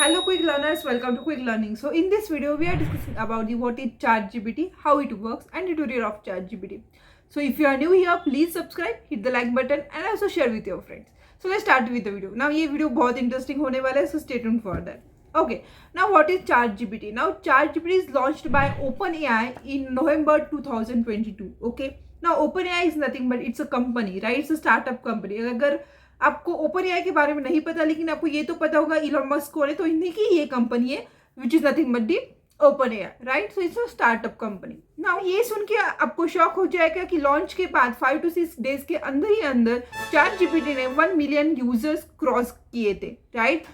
Hello quick learners, welcome to Quick Learning. So in this video we are discussing about the what is ChatGPT, how it works and tutorial of ChatGPT. So if you are new here, please subscribe, hit the like button and also share with your friends. So let's start with the video. Now ये video बहुत interesting होने वाला है, so stay tuned for that. Okay, now what is ChatGPT? Now ChatGPT is launched by OpenAI in November 2022. Okay, now OpenAI is nothing but it's a company, right? It's a startup company. अगर आपको open AI के बारे में नहीं पता लेकिन आपको ये तो पता होगा इलॉन मस्क कौन है, तो इन्हीं की ये कंपनी है which is nothing but the open AI, right? So it's a startup company. Now ये सुन के आपको शॉक हो जाएगा कि लॉन्च के बाद 5 to 6 डेज के अंदर ही अंदर ChatGPT ने 1 मिलियन यूजर्स क्रॉस किए थे, राइट?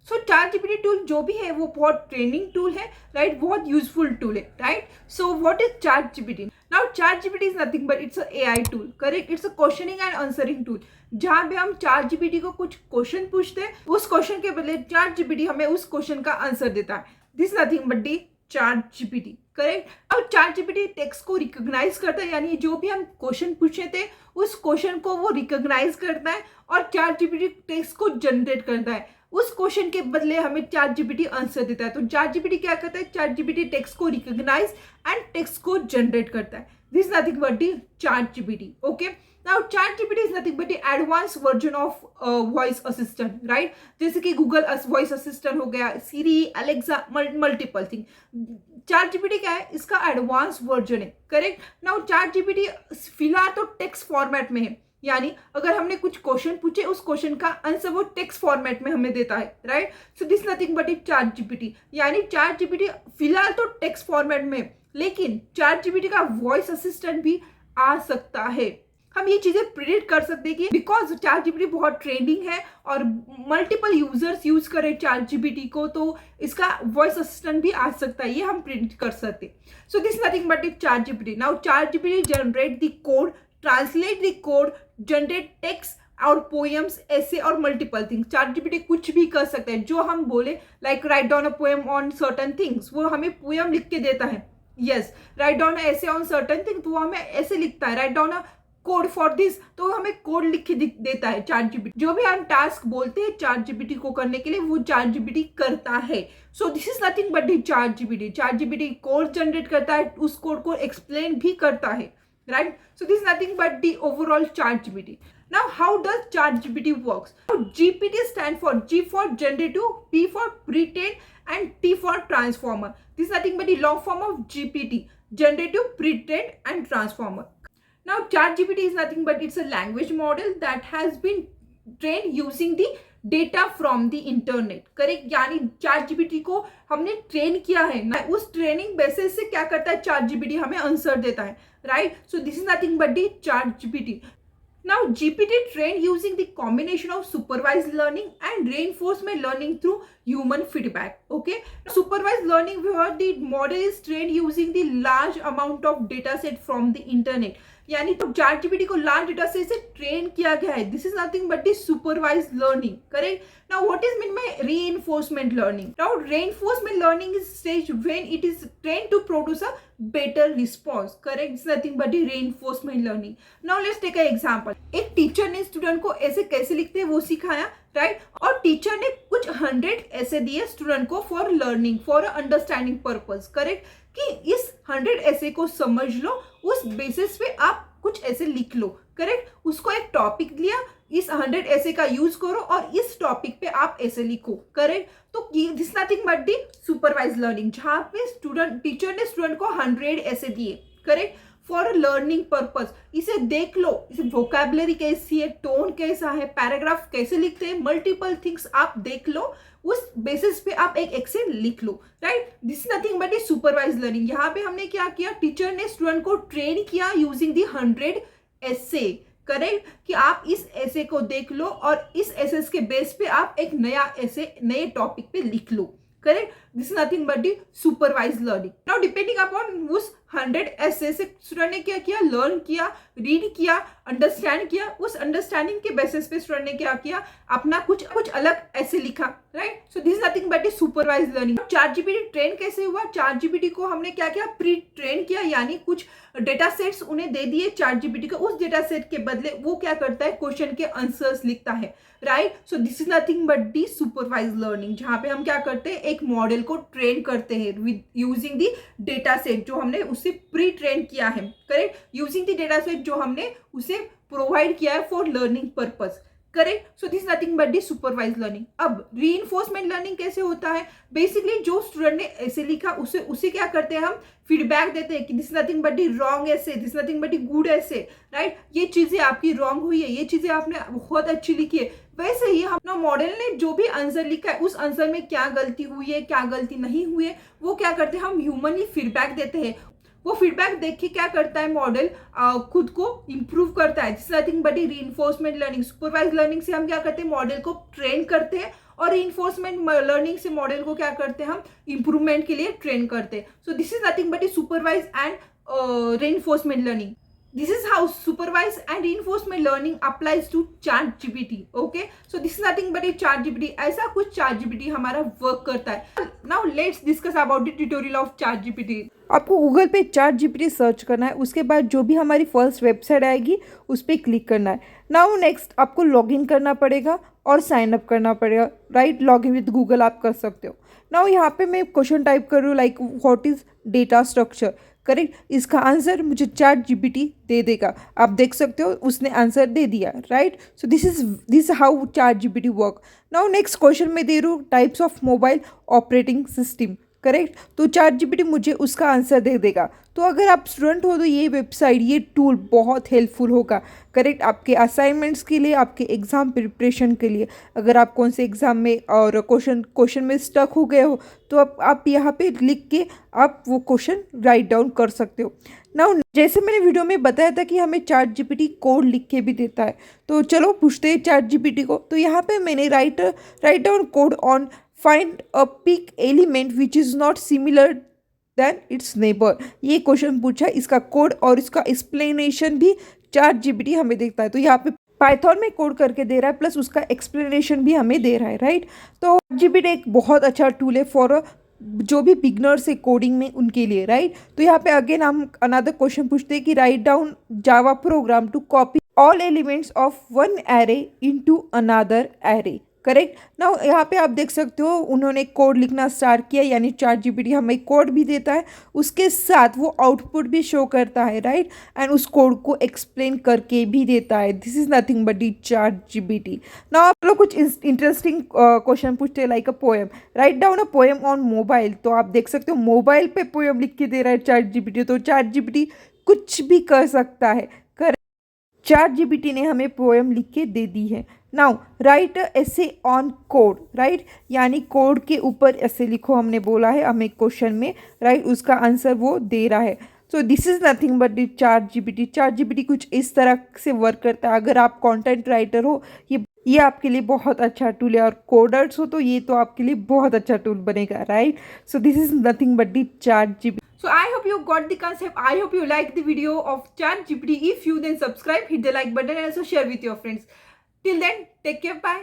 सो ChatGPT टूल जो भी है वो बहुत ट्रेनिंग टूल है, राइट? बहुत यूजफुल टूल है, right? So what is ChatGPT? Now ChatGPT is nothing but it's a AI tool, correct? It's a questioning and answering tool, जहां पे हम ChatGPT को कुछ क्वेश्चन पूछते हैं, उस क्वेश्चन के बदले ChatGPT हमें उस क्वेश्चन का आंसर देता है. This nothing but the ChatGPT, correct? और ChatGPT टेक्स्ट को रिकॉग्नाइज करता है, यानी जो भी हम क्वेश्चन पूछे थे उस क्वेश्चन को वो रिकॉग्नाइज करता है और ChatGPT टेक्स्ट को जनरेट करता है. उस क्वेश्चन के बदले हमें ChatGPT आंसर देता है. तो ChatGPT क्या करता है? ChatGPT टेक्स्ट को रिकॉग्नाइज एंड टेक्स्ट को जनरेट करता है. This nothing but the ChatGPT. Okay, now ChatGPT is nothing but the advanced version of voice assistant, right? जैसे कि Google voice assistant हो गया, Siri, Alexa, multiple thing. ChatGPT क्या है? इसका एडवांस वर्जन है, करेक्ट? नाउ ChatGPT फिलहाल तो टेक्स्ट फॉर्मेट में है, यानी अगर हमने कुछ क्वेश्चन पूछे उस क्वेश्चन का आंसर वो टेक्स्ट फॉर्मेट में हमें देता है, right? So this nothing but it ChatGPT, यानी ChatGPT फिलहाल तो टेक्स्ट फॉर्मेट में, लेकिन ChatGPT का वॉइस असिस्टेंट भी आ सकता है. हम ये चीजें प्रिडिक्ट कर सकते हैं कि बिकॉज ChatGPT बहुत ट्रेंडिंग है और मल्टीपल यूजर्स यूज करें ChatGPT को, तो इसका वॉइस असिस्टेंट भी आ सकता है, ये हम प्रिडिक्ट कर सकते हैं. So this nothing but it ChatGPT. Now ChatGPT generate the code, translate the code, generate text और पोएम्स, ऐसे और मल्टीपल थिंग्स. ChatGPT कुछ भी कर सकता है, जो हम बोले like write down a poem on certain things, वो हमें पोएम लिख के देता है. यस, राइट डाउन ऐसे ऑन सर्टन थिंग, तो वो हमें ऐसे लिखता है. Write down a code for this, तो हमें कोड लिख के देता है ChatGPT. जो भी हम टास्क बोलते हैं ChatGPT को करने के लिए, वो ChatGPT करता है. So this is nothing but the ChatGPT code generate करता है, उस कोड को एक्सप्लेन भी करता है, right? So this nothing but the overall ChatGPT. Now how does ChatGPT works? So GPT stand for G for generative, P for pre-trained and T for transformer. This is nothing but the long form of GPT, generative, pre-trained and transformer. Now ChatGPT is nothing but it's a language model that has been trained using the data from the internet, correct? यानी ChatGPT को हमने train किया है ना, उस training basis से क्या करता है ChatGPT हमें आंसर देता है, right? So this is nothing but the ChatGPT. Now GPT trained using the combination of supervised learning and reinforcement learning through human feedback. Okay, supervised learning where the model is trained using the large amount of data set from the internet, यानी तो ChatGPT को large data set से train किया गया है. This is nothing but the supervised learning, correct? Now what is mean by reinforcement learning? Now reinforcement learning is stage when it is trained to produce a better response, correct? It's nothing but the reinforcement learning. Now let's take an example. एक teacher ने student को ऐसे कैसे लिखते हैं वो सिखाया, right? और टीचर ने कुछ 100 ऐसे दिए स्टूडेंट को for learning, for understanding purpose, correct? कि इस 100 ऐसे को समझ लो, उस बेसिस पे आप कुछ ऐसे लिख लो, करेक्ट? उसको एक टॉपिक दिया, इस 100 ऐसे का यूज करो और इस टॉपिक पे आप ऐसे लिखो, करेक्ट? तो this nothing but the supervise learning, जहां पे टीचर ने स्टूडेंट को 100 ऐसे दिए, करेक्ट? For learning purpose. इसे देख लो, इसे वोकैबुलरी कैसी है, टोन कैसा है, पैराग्राफ कैसे लिखते हैं, मल्टीपल थिंग्स आप देख लो, उस बेसिस पे आप एक एक्सेल लिख लो, right? This nothing but is supervise learning. यहाँ पे हमने क्या किया? टीचर ने स्टूडेंट को ट्रेन किया यूजिंग दी 100 ऐसे, करेक्ट? कि आप इस ऐसे को देख लो और इस ऐसे के बेस पे आप एक नया ऐसे नए टॉपिक पे लिख लो, correct? This is nothing but the supervise learning. Now depending upon उस 100 ऐसे से स्टूडेंट ने क्या किया? लर्न किया, रीड किया, अंडरस्टैंड किया. उस अंडरस्टैंडिंग के बेसिस पे स्टूडेंट ने क्या किया? अपना कुछ अलग ऐसे लिखा, right? So this is nothing but the supervise learning. Chat GPT train कैसे हुआ? चैट जीपीटी को हमने क्या किया, प्री ट्रेन किया, यानी कुछ डेटा सेट्स उन्हें दे दिए चैट जीपीटी को। उस डेटा सेट के बदले वो क्या करता है, क्वेश्चन के आंसर्स लिखता है, right. So this is nothing but the supervise learning, जहां पे हम क्या करते हैं, एक मॉडल को ट्रेन करते हैं with using the data set जो हमने उससे प्री ट्रेन किया है, correct, using the data set जो हमने उसे प्रोवाइड किया है for learning purpose, correct. So this nothing but the supervise learning. अब रीइंफोर्समेंट लर्निंग कैसे होता है? बेसिकली जो स्टूडेंट ने ऐसे लिखा उसे क्या करते हैं, हम फीडबैक देते हैं कि this nothing but the wrong ऐसे, this nothing but the good ऐसे, राइट। ये चीजें आपकी रॉन्ग हुई है, ये चीजें आपने बहुत अच्छी लिखी है। वैसे ही हम अपना मॉडल ने जो भी आंसर लिखा है उस आंसर में क्या गलती हुई है, क्या गलती नहीं हुई है, वो क्या करते हैं, हम ह्यूमनली फीडबैक देते हैं। वो फीडबैक देख के क्या करता है मॉडल, खुद को इंप्रूव करता है। This nothing but reinforcement learning. Supervise learning से हम क्या करते हैं, मॉडल को ट्रेन करते हैं, और रीइंफोर्समेंट लर्निंग से मॉडल को क्या करते हैं, हम इंप्रूवमेंट के लिए ट्रेन करते हैं। So this is nothing but supervise and reinforcement learning. This is how supervised and reinforcement learning applies to ChatGPT. Okay, so this is nothing but a ChatGPT. ऐसा कुछ ChatGPT हमारा वर्क करता है. Now let's discuss about the tutorial of ChatGPT. आपको Google पे ChatGPT search करना है, उसके बाद जो भी हमारी फर्स्ट वेबसाइट आएगी उस पर क्लिक करना है. नाउ नेक्स्ट आपको लॉगिन करना पड़ेगा और साइन अप करना पड़ेगा, राइट. लॉगिन विद गूगल आप कर सकते हो. नाउ यहाँ पे मैं क्वेश्चन टाइप कर रही हूँ, like what is data structure, correct. इसका आंसर मुझे ChatGPT दे देगा. आप देख सकते हो उसने आंसर दे दिया, right. So this how ChatGPT work. Now next question में दे रही हूँ types of mobile operating system, correct. तो ChatGPT मुझे उसका आंसर दे देगा. तो अगर आप स्टूडेंट हो तो ये वेबसाइट, ये टूल बहुत हेल्पफुल होगा, करेक्ट, आपके असाइनमेंट्स के लिए, आपके एग्ज़ाम प्रिपरेशन के लिए. अगर आप कौन से एग्ज़ाम में और क्वेश्चन में स्टक हो गए हो तो आप यहाँ पे लिख के आप वो क्वेश्चन राइट डाउन कर सकते हो. नाउ जैसे मैंने वीडियो में बताया था कि हमें ChatGPT कोड लिख के भी देता है, तो चलो पूछते हैं ChatGPT को. तो यहाँ पे मैंने write down code on find a peak element which is not similar than its neighbour. ये क्वेश्चन पूछा, इसका कोड और इसका एक्सप्लेनेशन भी ChatGPT हमें देता है. तो यहाँ पे पाइथन में कोड करके दे रहा है, प्लस उसका एक्सप्लेनेशन भी हमें दे रहा है, राइट. तो ChatGPT एक बहुत अच्छा टूल है फॉर जो भी बिगनर्स है कोडिंग में उनके लिए, राइट. तो यहाँ पे अगेन हम अनदर क्वेश्चन पूछते हैं कि write down Java program to copy all elements of one array into another array, correct. Now यहाँ पे आप देख सकते हो उन्होंने कोड लिखना स्टार्ट किया, यानी ChatGPT हमें कोड भी देता है, उसके साथ वो आउटपुट भी शो करता है, राइट. एंड उस कोड को एक्सप्लेन करके भी देता है. This is nothing but the ChatGPT. Now आप लोग कुछ इंटरेस्टिंग क्वेश्चन पूछते हैं, like a poem, write down a poem on mobile. तो आप देख सकते हो मोबाइल पे पोएम लिख के दे रहा है ChatGPT. तो ChatGPT कुछ भी कर सकता है, ChatGPT ने हमें पोएम लिख के दे दी है. नाउ राइट ऐसे ऑन कोड, राइट, यानी कोड के ऊपर ऐसे लिखो हमने बोला है हमें क्वेश्चन में, राइट. उसका आंसर वो दे रहा है. So this is nothing but the ChatGPT कुछ इस तरह से वर्क करता है. अगर आप कंटेंट राइटर हो, ये आपके लिए बहुत अच्छा टूल है, और कोडर्स हो तो ये तो आपके लिए बहुत अच्छा टूल बनेगा, right. So this is nothing but the ChatGPT. So I hope you got the concept. I hope you like the video of ChatGPT. If you, then subscribe, hit the like button, and also share with your friends. Till then, take care. Bye.